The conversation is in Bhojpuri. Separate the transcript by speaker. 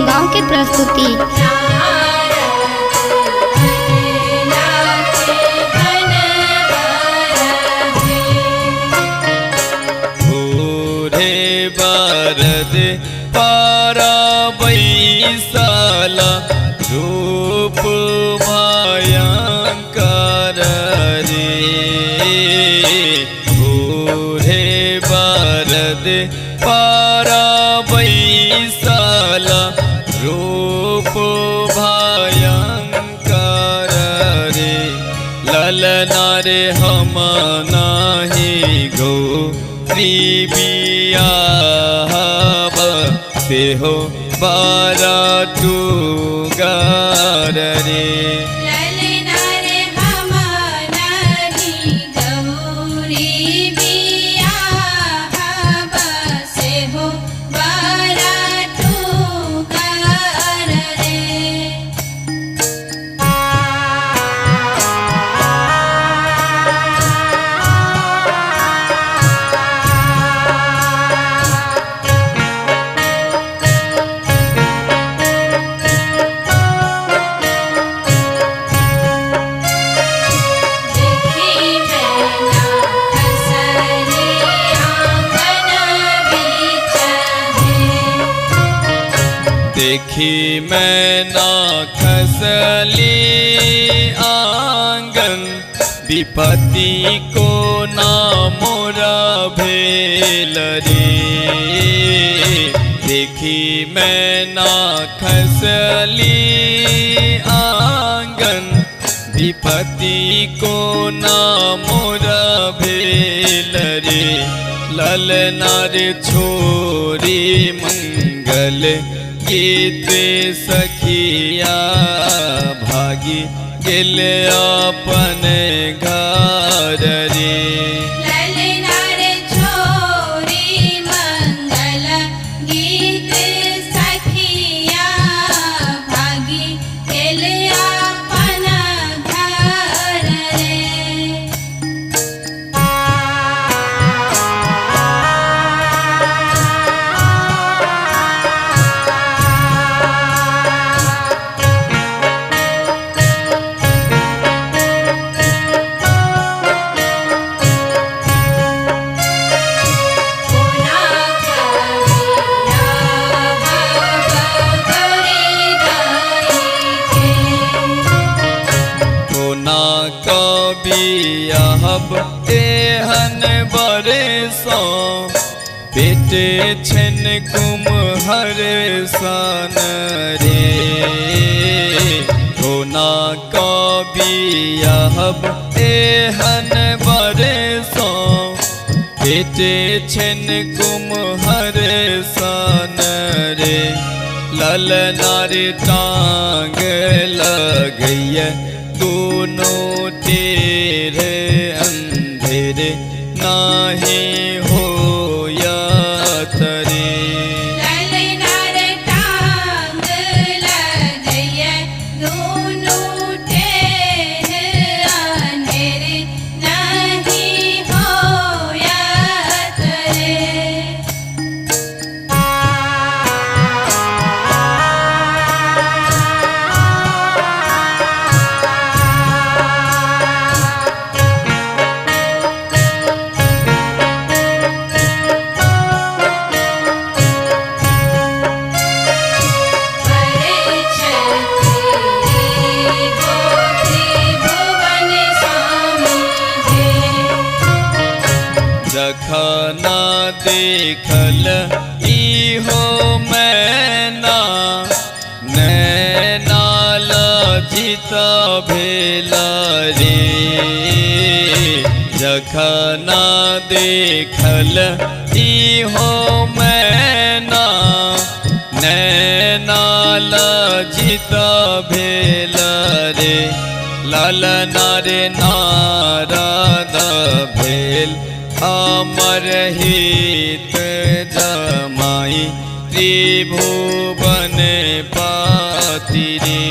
Speaker 1: गांव की प्रस्तुति।
Speaker 2: बारद पारा बैसाला रूप भयंकर रे। भूरे बारद पारा बैसाला रूप भयंकर रे। ललना रे हम नाही गो बिया से हो बारा तू गार रे।
Speaker 3: ललना रे हम नहीं गौरी बिया से हो बारा तू गार रे।
Speaker 2: देखी मैं ना खसली आंगन विपत्ति को ना मोरा भेल रे। देखी मैं ना खसली आंगन विपत्ति को ना मोरा भेल रे। ललना रे छोरी मंगल गीत सखिया भागी गेल अपन घर रे।
Speaker 3: ललना रे छोरी मंगल गीत सखिया भागी गेल अपन घर रे।
Speaker 2: कबियाहब एहन बरसों बेटे छन कुम्हर सन रे। होना कबियाहब एहन बरसों बेटे छन कुम्हर सन रे। ललना रे टांग लगैया दोनों तेरे अंधेरे नाही हो या तरे।
Speaker 3: ललना रे टांग लगैया दोनों तेरे अंधेरे नहीं हो या तरे।
Speaker 2: जखना देखल इहो मैना नैना लज्जित भेल रे। जखना देखल इहो मैना नैना लज्जित भेल रे। ललना रे नारद भेल अमर हित जमाई त्रिभुवन पाति रे।